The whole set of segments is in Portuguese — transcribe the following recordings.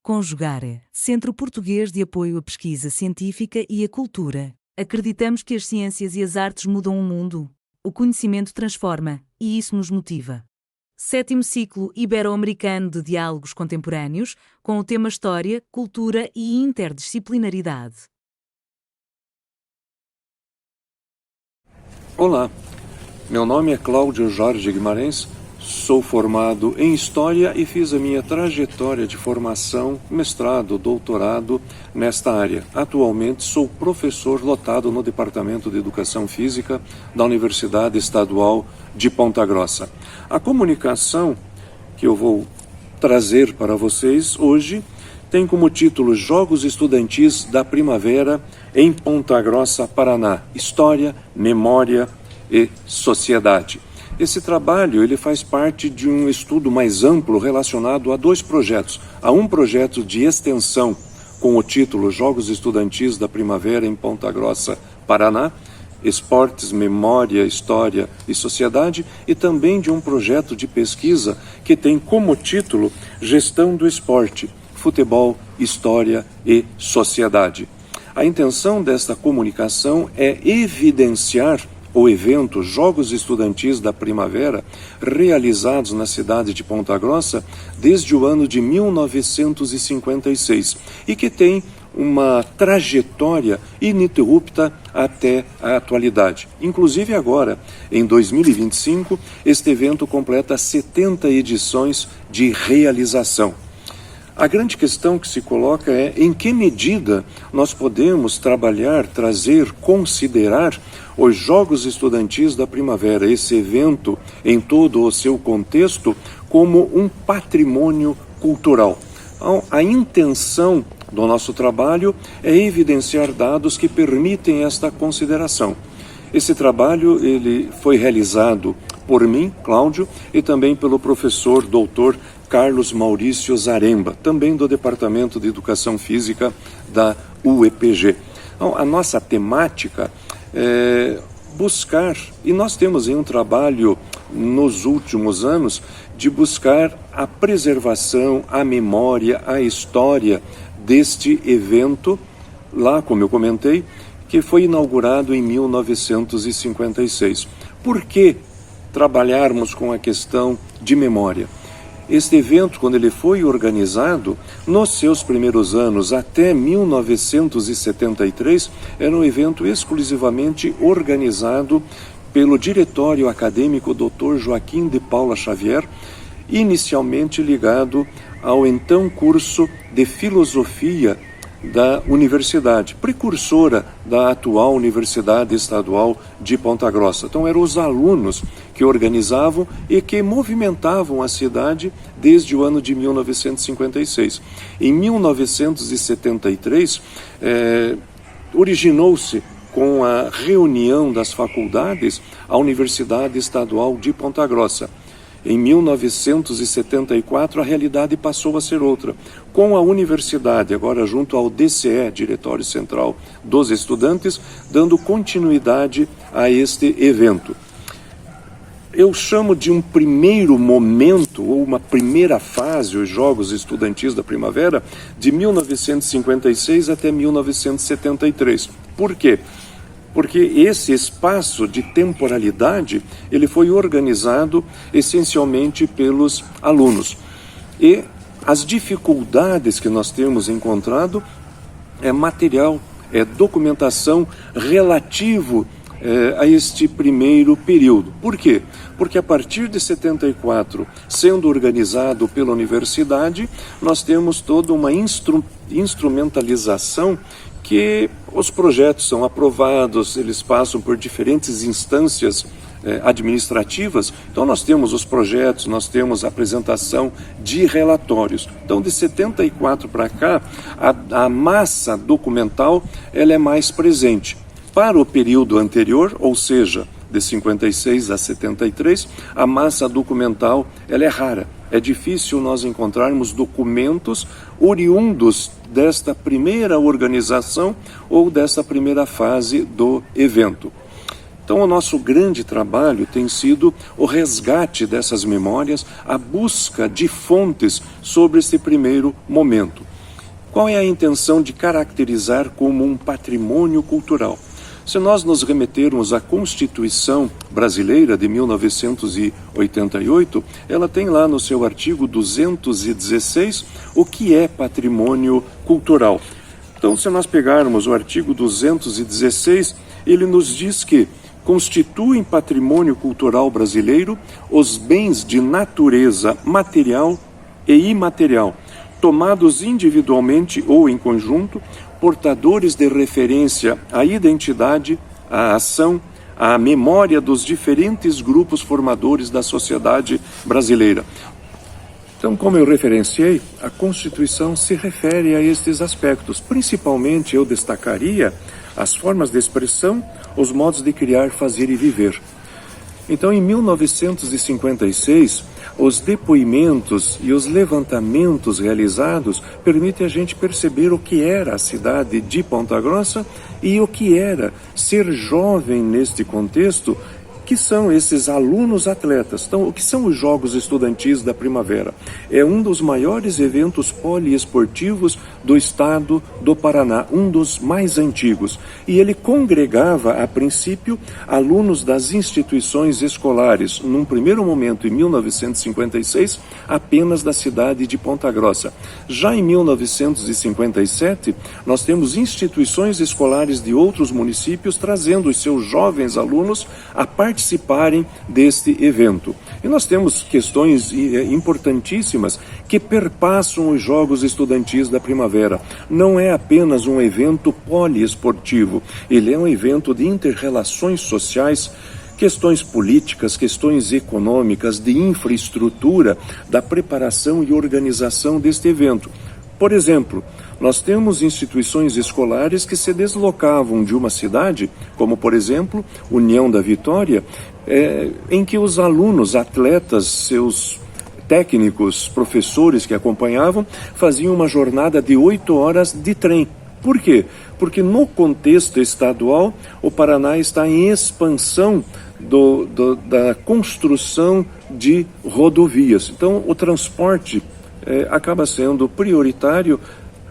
Conjugare, Centro Português de Apoio à Pesquisa Científica e à Cultura. Acreditamos que as ciências e as artes mudam o mundo. O conhecimento transforma, e isso nos motiva. 7º Ciclo Ibero-Americano de Diálogos Contemporâneos, com o tema História, Cultura e Interdisciplinaridade. Olá, meu nome é Cláudio Jorge Guimarães, sou formado em História e fiz a minha trajetória de formação, mestrado, doutorado nesta área. Atualmente sou professor lotado no Departamento de Educação Física da Universidade Estadual de Ponta Grossa. A comunicação que eu vou trazer para vocês hoje tem como título Jogos Estudantis da Primavera em Ponta Grossa, Paraná. História, Memória e Sociedade. Esse trabalho ele faz parte de um estudo mais amplo relacionado a dois projetos. Há um projeto de extensão com o título Jogos Estudantis da Primavera em Ponta Grossa, Paraná, Esportes, Memória, História e Sociedade, e também de um projeto de pesquisa que tem como título Gestão do Esporte, Futebol, História e Sociedade. A intenção desta comunicação é evidenciar o evento Jogos Estudantis da Primavera, realizados na cidade de Ponta Grossa desde o ano de 1956 e que tem uma trajetória ininterrupta até a atualidade. Inclusive agora, em 2025, este evento completa 70 edições de realização. A grande questão que se coloca é em que medida nós podemos trabalhar, trazer, considerar os Jogos Estudantis da Primavera, esse evento em todo o seu contexto, como um patrimônio cultural. Então, a intenção do nosso trabalho é evidenciar dados que permitem esta consideração. Esse trabalho ele foi realizado por mim, Cláudio, e também pelo professor doutor Carlos Maurício Zaremba, também do Departamento de Educação Física da UEPG. Então, a nossa temática é buscar, e nós temos um trabalho nos últimos anos de buscar a preservação, a memória, a história deste evento, lá, como eu comentei, que foi inaugurado em 1956. Por que trabalharmos com a questão de memória? Este evento, quando ele foi organizado, nos seus primeiros anos, até 1973, era um evento exclusivamente organizado pelo Diretório Acadêmico Dr. Joaquim de Paula Xavier, inicialmente ligado ao então curso de Filosofia da Universidade, precursora da atual Universidade Estadual de Ponta Grossa. Então eram os alunos que organizavam e que movimentavam a cidade desde o ano de 1956. Em 1973, originou-se com a reunião das faculdades a Universidade Estadual de Ponta Grossa. Em 1974, a realidade passou a ser outra. Com a universidade, agora junto ao DCE, Diretório Central dos Estudantes, dando continuidade a este evento. Eu chamo de um primeiro momento, ou uma primeira fase, os Jogos Estudantis da Primavera, de 1956 até 1973. Por quê? Porque esse espaço de temporalidade, ele foi organizado essencialmente pelos alunos. E as dificuldades que nós temos encontrado é material, é documentação relativo a este primeiro período. Por quê? Porque a partir de 74, sendo organizado pela universidade, nós temos toda uma instrumentalização que os projetos são aprovados, eles passam por diferentes instâncias administrativas. Então nós temos os projetos, nós temos a apresentação de relatórios. Então de 74 para cá, a massa documental ela é mais presente. Para o período anterior, ou seja, de 56 a 73, a massa documental ela é rara. É difícil nós encontrarmos documentos oriundos desta primeira organização ou desta primeira fase do evento. Então o nosso grande trabalho tem sido o resgate dessas memórias, a busca de fontes sobre esse primeiro momento. Qual é a intenção de caracterizar como um patrimônio cultural? Se nós nos remetermos à Constituição brasileira de 1988, ela tem lá no seu artigo 216 o que é patrimônio cultural. Então, se nós pegarmos o artigo 216, ele nos diz que constituem patrimônio cultural brasileiro os bens de natureza material e imaterial, tomados individualmente ou em conjunto, portadores de referência à identidade, à ação, à memória dos diferentes grupos formadores da sociedade brasileira. Então, como eu referenciei, a Constituição se refere a estes aspectos. Principalmente, eu destacaria as formas de expressão, os modos de criar, fazer e viver. Então, em 1956, os depoimentos e os levantamentos realizados permitem a gente perceber o que era a cidade de Ponta Grossa e o que era ser jovem neste contexto, que são esses alunos atletas. Então, o que são os Jogos Estudantis da Primavera? É um dos maiores eventos poliesportivos do estado do Paraná, um dos mais antigos. E ele congregava, a princípio, alunos das instituições escolares, num primeiro momento, em 1956, apenas da cidade de Ponta Grossa. Já em 1957, nós temos instituições escolares de outros municípios trazendo os seus jovens alunos a participarem deste evento. E nós temos questões importantíssimas que perpassam os Jogos Estudantis da Primavera. Não é apenas um evento poliesportivo, ele é um evento de inter-relações sociais, questões políticas, questões econômicas, de infraestrutura, da preparação e organização deste evento. Por exemplo, nós temos instituições escolares que se deslocavam de uma cidade, como por exemplo, União da Vitória, em que os alunos, atletas, seus técnicos, professores que acompanhavam, faziam uma jornada de 8 horas de trem. Por quê? Porque no contexto estadual, o Paraná está em expansão da construção de rodovias. Então, o transporte acaba sendo prioritário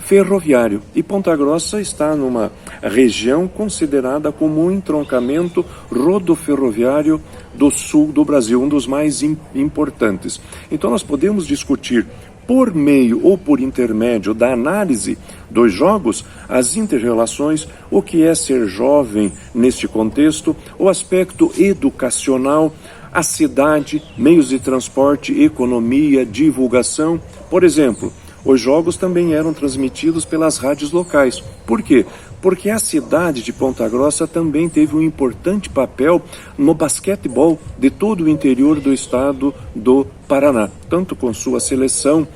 ferroviário. E Ponta Grossa está numa região considerada como um entroncamento rodoferroviário do sul do Brasil, um dos mais importantes. Então nós podemos discutir por meio ou por intermédio da análise dos jogos, as inter-relações, o que é ser jovem neste contexto, o aspecto educacional, a cidade, meios de transporte, economia, divulgação. Por exemplo, os jogos também eram transmitidos pelas rádios locais. Por quê? Porque a cidade de Ponta Grossa também teve um importante papel no basquetebol de todo o interior do estado do Paraná, tanto com sua seleção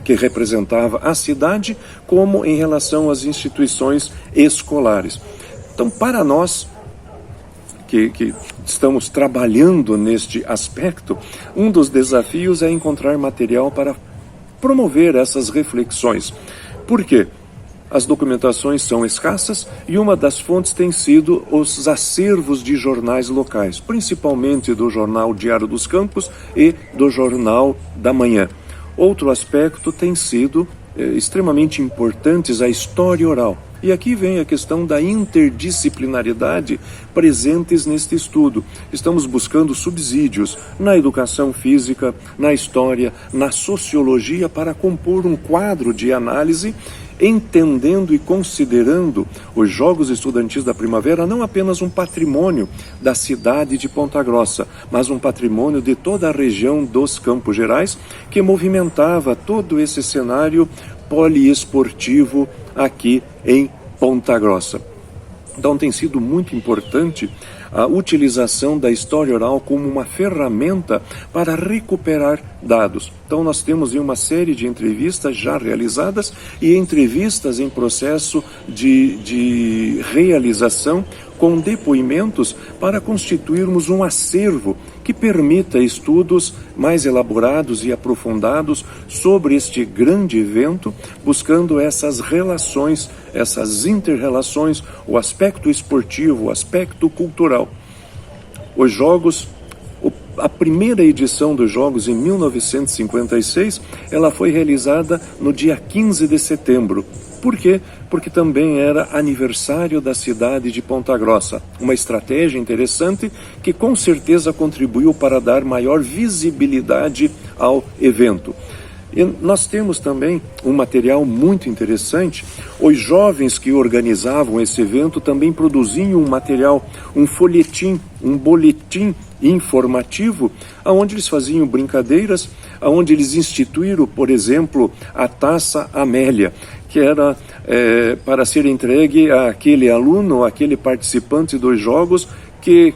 que representava a cidade, como em relação às instituições escolares. Então, para nós que estamos trabalhando neste aspecto, um dos desafios é encontrar material para promover essas reflexões. Por quê? As documentações são escassas e uma das fontes tem sido os acervos de jornais locais, principalmente do Jornal Diário dos Campos e do Jornal da Manhã. Outro aspecto tem sido extremamente importantes a história oral. E aqui vem a questão da interdisciplinaridade presentes neste estudo. Estamos buscando subsídios na educação física, na história, na sociologia para compor um quadro de análise, entendendo e considerando os Jogos Estudantis da Primavera não apenas um patrimônio da cidade de Ponta Grossa, mas um patrimônio de toda a região dos Campos Gerais, que movimentava todo esse cenário poliesportivo aqui em Ponta Grossa. Então tem sido muito importante a utilização da história oral como uma ferramenta para recuperar dados. Então nós temos uma série de entrevistas já realizadas e entrevistas em processo de realização com depoimentos para constituirmos um acervo que permita estudos mais elaborados e aprofundados sobre este grande evento, buscando essas relações, essas inter-relações, o aspecto esportivo, o aspecto cultural. Os jogos, A primeira edição dos Jogos, em 1956, ela foi realizada no dia 15 de setembro. Por quê? Porque também era aniversário da cidade de Ponta Grossa. Uma estratégia interessante que com certeza contribuiu para dar maior visibilidade ao evento. E nós temos também um material muito interessante. Os jovens que organizavam esse evento também produziam um material, um folhetim, um boletim informativo, onde eles faziam brincadeiras, onde eles instituíram, por exemplo, a Taça Amélia, que era para ser entregue àquele aluno, àquele participante dos jogos que...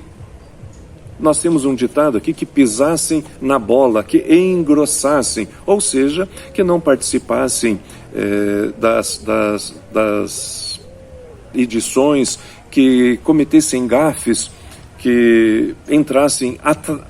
Nós temos um ditado aqui, que pisassem na bola, que engrossassem, ou seja, que não participassem das edições, que cometessem gafes, que entrassem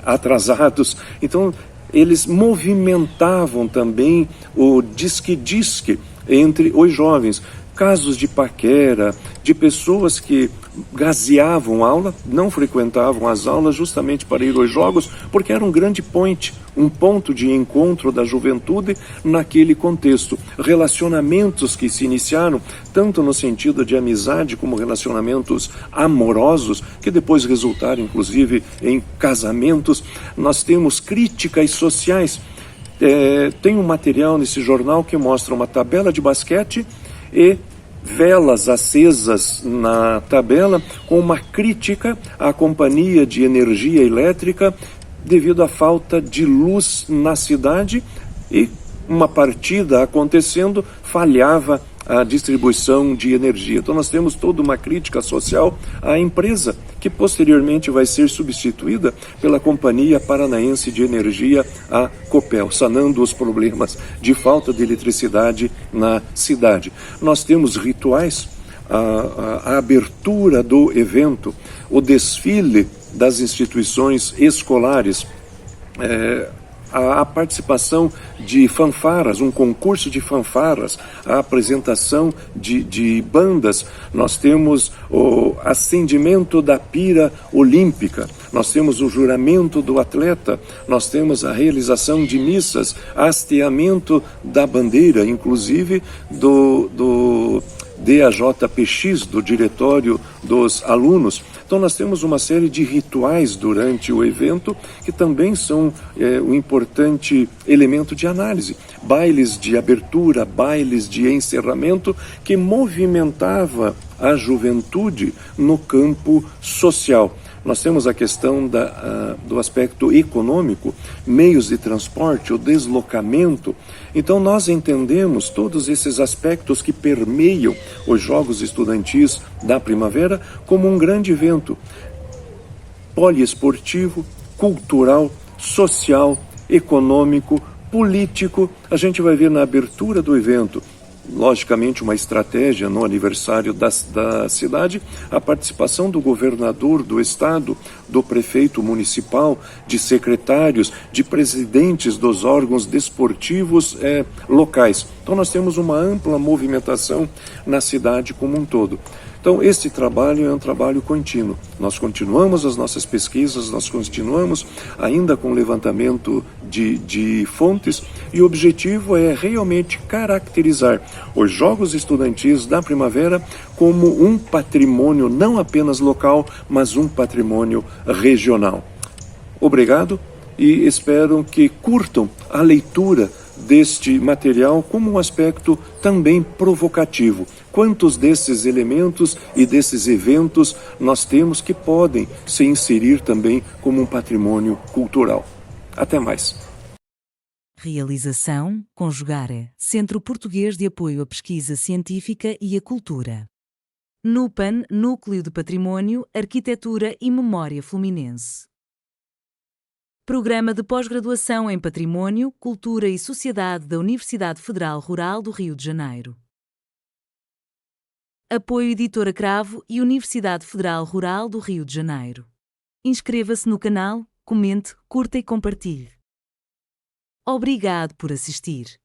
atrasados. Então, eles movimentavam também o disque-disque entre os jovens. Casos de paquera, de pessoas que gazeavam aula, não frequentavam as aulas justamente para ir aos jogos, porque era um grande point, um ponto de encontro da juventude naquele contexto. Relacionamentos que se iniciaram, tanto no sentido de amizade como relacionamentos amorosos, que depois resultaram inclusive em casamentos. Nós temos críticas sociais. Tem um material nesse jornal que mostra uma tabela de basquete e velas acesas na tabela com uma crítica à companhia de energia elétrica devido à falta de luz na cidade, e uma partida acontecendo falhava a distribuição de energia. Então nós temos toda uma crítica social à empresa, que posteriormente vai ser substituída pela Companhia Paranaense de Energia, a Copel, sanando os problemas de falta de eletricidade na cidade. Nós temos rituais, a abertura do evento, o desfile das instituições escolares, a participação de fanfarras, um concurso de fanfarras, a apresentação de bandas. Nós temos o acendimento da pira olímpica, nós temos o juramento do atleta, nós temos a realização de missas, hasteamento da bandeira, inclusive do DAJPX, do Diretório dos Alunos. Então nós temos uma série de rituais durante o evento que também são um importante elemento de análise. Bailes de abertura, bailes de encerramento, que movimentava a juventude no campo social. Nós temos a questão do aspecto econômico, meios de transporte, o deslocamento. Então nós entendemos todos esses aspectos que permeiam os Jogos Estudantis da Primavera como um grande evento poliesportivo, cultural, social, econômico, político. A gente vai ver na abertura do evento, logicamente, uma estratégia no aniversário da cidade, a participação do governador do estado, do prefeito municipal, de secretários, de presidentes dos órgãos desportivos locais. Então nós temos uma ampla movimentação na cidade como um todo. Então esse trabalho é um trabalho contínuo. Nós continuamos as nossas pesquisas, nós continuamos ainda com levantamento de fontes, e o objetivo é realmente caracterizar os Jogos Estudantis da Primavera como um patrimônio não apenas local, mas um patrimônio regional. Obrigado e espero que curtam a leitura deste material como um aspecto também provocativo. Quantos desses elementos e desses eventos nós temos que podem se inserir também como um patrimônio cultural? Até mais. Realização Conjugare, Centro Português de Apoio à Pesquisa Científica e à Cultura. NUPAN, Núcleo de Patrimônio, Arquitetura e Memória Fluminense. Programa de Pós-Graduação em Patrimônio, Cultura e Sociedade da Universidade Federal Rural do Rio de Janeiro. Apoio Editora Cravo e Universidade Federal Rural do Rio de Janeiro. Inscreva-se no canal, comente, curta e compartilhe. Obrigado por assistir.